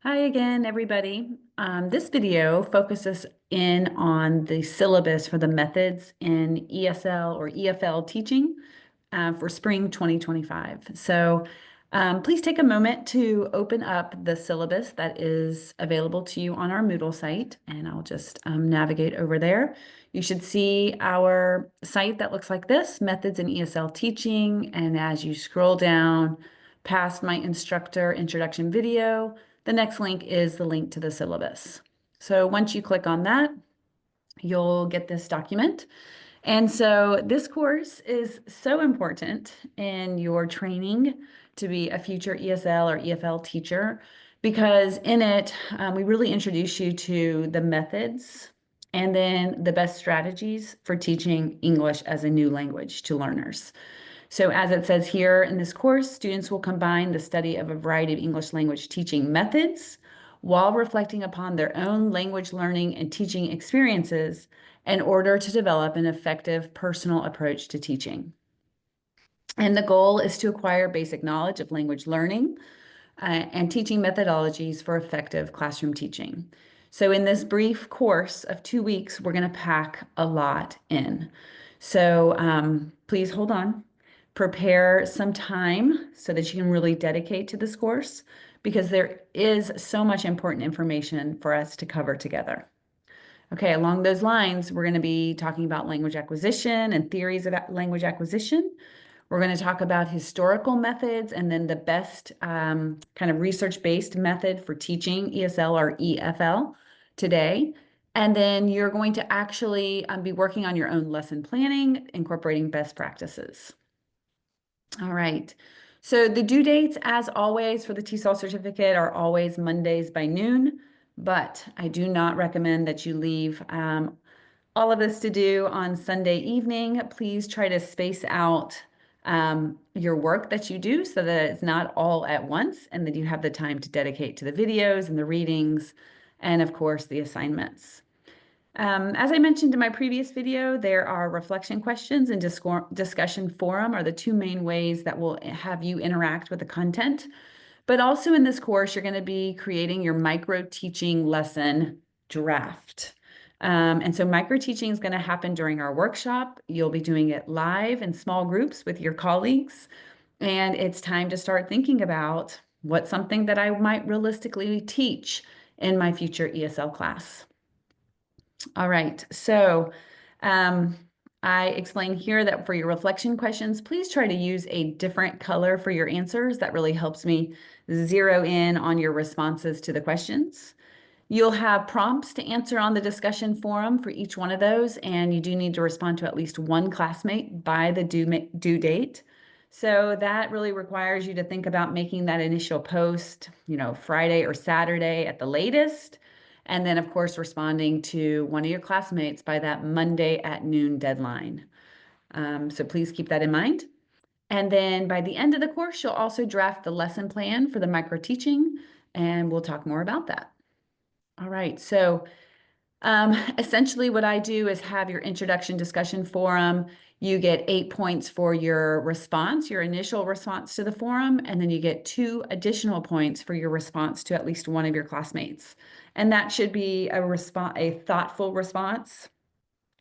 Hi again, everybody. This video focuses in on the syllabus for the methods in ESL or EFL teaching for spring 2025. Please take a moment to open up the syllabus that is available to you on our Moodle site, and I'll just navigate over there. You should see our site that looks like this, Methods in ESL Teaching, and as you scroll down past my instructor introduction video, the next link is the link to the syllabus. So once you click on that, you'll get this document. And so this course is so important in your training to be a future ESL or EFL teacher because in it, we really introduce you to the methods and then the best strategies for teaching English as a new language to learners. So as it says here in this course, students will combine the study of a variety of English language teaching methods while reflecting upon their own language learning and teaching experiences in order to develop an effective personal approach to teaching. And the goal is to acquire basic knowledge of language learning and teaching methodologies for effective classroom teaching. So in this brief course of 2 weeks, we're going to pack a lot in. So please hold on. Prepare some time so that you can really dedicate to this course because there is so much important information for us to cover together. Okay, along those lines, we're going to be talking about language acquisition and theories of language acquisition. We're going to talk about historical methods and then the best kind of research-based method for teaching ESL or EFL today. And then you're going to actually be working on your own lesson planning, incorporating best practices. All right. So the due dates, as always, for the TESOL certificate are always Mondays by noon, but I do not recommend that you leave all of this to do on Sunday evening. Please try to space out your work that you do so that it's not all at once and that you have the time to dedicate to the videos and the readings and, of course, the assignments. As I mentioned in my previous video, there are reflection questions and discussion forum are the two main ways that will have you interact with the content. But also in this course, you're going to be creating your micro teaching lesson draft. And so micro teaching is going to happen during our workshop. You'll be doing it live in small groups with your colleagues. And it's time to start thinking about what's something that I might realistically teach in my future ESL class. All right, so I explain here that for your reflection questions, please try to use a different color for your answers. That really helps me zero in on your responses to the questions. You'll have prompts to answer on the discussion forum for each one of those, and you do need to respond to at least one classmate by the due date. So that really requires you to think about making that initial post, Friday or Saturday at the latest. And then, of course, responding to one of your classmates by that Monday at noon deadline. So please keep that in mind. And then by the end of the course, you'll also draft the lesson plan for the micro teaching, and we'll talk more about that. All right, so essentially what I do is have your introduction discussion forum. You get 8 points for your response, your initial response to the forum, and then you get 2 additional points for your response to at least one of your classmates. And that should be a thoughtful response.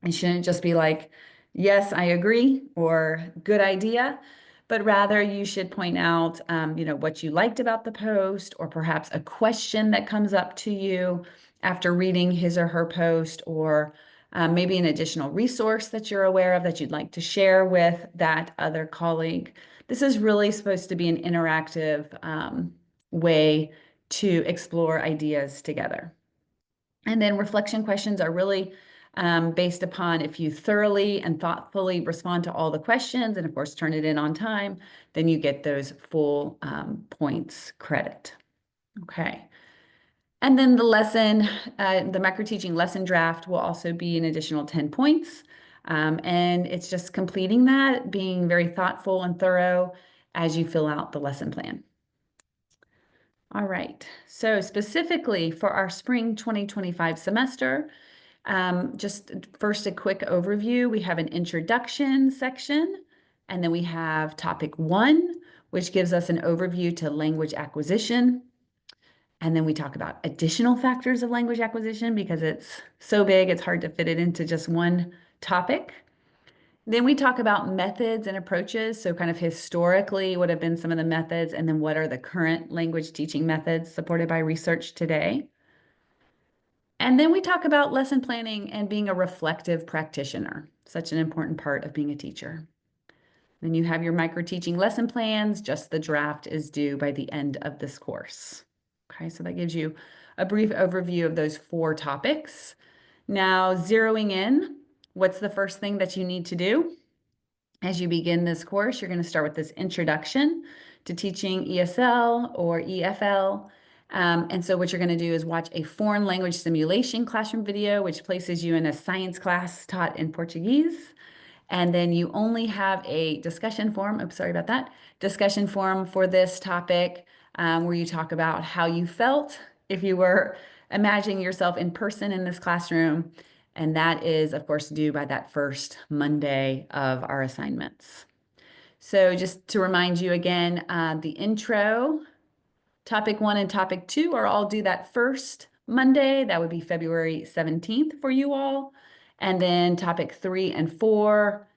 It shouldn't just be like, yes, I agree, or good idea, but rather you should point out, what you liked about the post, or perhaps a question that comes up to you after reading his or her post, or maybe an additional resource that you're aware of that you'd like to share with that other colleague. This is really supposed to be an interactive way to explore ideas together. And then reflection questions are really based upon if you thoroughly and thoughtfully respond to all the questions and, of course, turn it in on time, then you get those full points credit. Okay. And then the lesson, the micro teaching lesson draft will also be an additional 10 points. And it's just completing that, being very thoughtful and thorough as you fill out the lesson plan. All right, so specifically for our spring 2025 semester, just first a quick overview. We have an introduction section, and then we have topic 1, which gives us an overview to language acquisition. And then we talk about additional factors of language acquisition because it's so big, it's hard to fit it into just one topic. Then we talk about methods and approaches. So kind of historically, what have been some of the methods, and then what are the current language teaching methods supported by research today? And then we talk about lesson planning and being a reflective practitioner, such an important part of being a teacher. Then you have your micro teaching lesson plans, just the draft is due by the end of this course. Okay, so that gives you a brief overview of those 4 topics. Now, zeroing in, what's the first thing that you need to do? As you begin this course, you're going to start with this introduction to teaching ESL or EFL. And so what you're going to do is watch a foreign language simulation classroom video, which places you in a science class taught in Portuguese. And then you only have a discussion forum, oops, sorry about that, discussion forum for this topic, where you talk about how you felt if you were imagining yourself in person in this classroom. And that is, of course, due by that first Monday of our assignments. So just to remind you again, the intro, topic 1 and topic 2 are all due that first Monday. That would be February 17th for you all. And then topic 3 and 4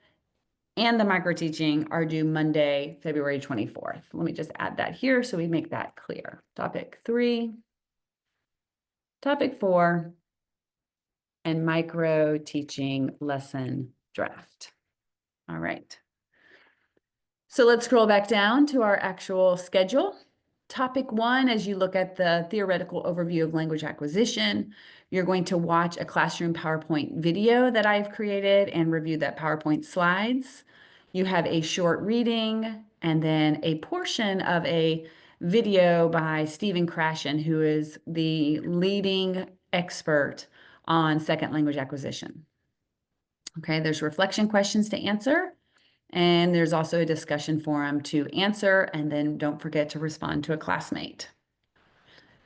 and the micro teaching are due Monday, February 24th. Let me just add that here so we make that clear. Topic 3, topic 4, and micro teaching lesson draft. All right. So let's scroll back down to our actual schedule. Topic 1, as you look at the theoretical overview of language acquisition, you're going to watch a classroom PowerPoint video that I've created and review that PowerPoint slides. You have a short reading and then a portion of a video by Stephen Krashen, who is the leading expert on second language acquisition. Okay, there's reflection questions to answer. And there's also a discussion forum to answer, and then don't forget to respond to a classmate.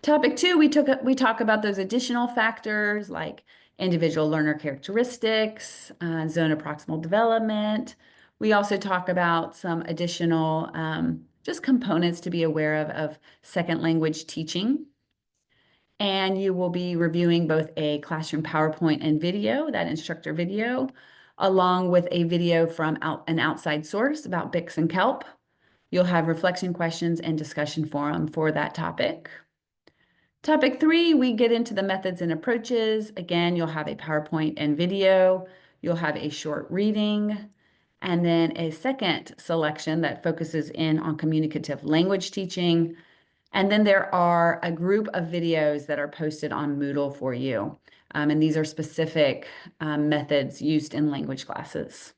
Topic 2, we talk about those additional factors like individual learner characteristics, zone of proximal development. We also talk about some additional just components to be aware of second language teaching. And you will be reviewing both a classroom PowerPoint and video, that instructor video, along with a video from an outside source about Bix and Kelp. You'll have reflection questions and discussion forum for that topic. Topic 3, we get into the methods and approaches. Again, you'll have a PowerPoint and video. You'll have a short reading, and then a second selection that focuses in on communicative language teaching. And then there are a group of videos that are posted on Moodle for you. And these are specific methods used in language classes.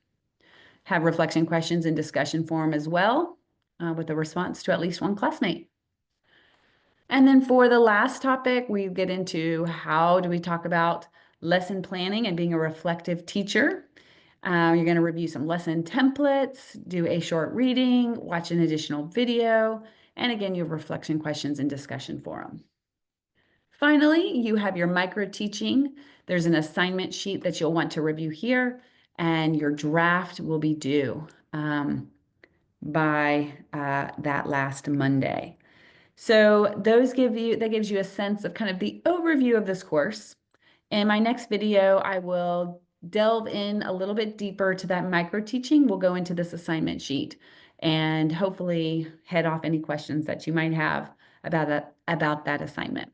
Have reflection questions and discussion forum as well, with a response to at least one classmate. And then for the last topic, we get into how do we talk about lesson planning and being a reflective teacher. You're going to review some lesson templates, do a short reading, watch an additional video, and again, you have reflection questions and discussion forum. Finally, you have your micro teaching. There's an assignment sheet that you'll want to review here, and your draft will be due by that last Monday. So that gives you a sense of kind of the overview of this course. In my next video, I will delve in a little bit deeper to that micro teaching. We'll go into this assignment sheet and hopefully head off any questions that you might have about that assignment.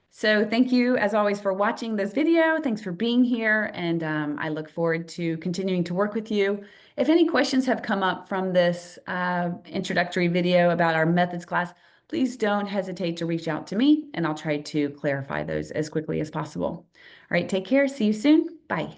So thank you, as always, for watching this video. Thanks for being here, and I look forward to continuing to work with you. If any questions have come up from this introductory video about our methods class, please don't hesitate to reach out to me, and I'll try to clarify those as quickly as possible. All right, take care. See you soon. Bye.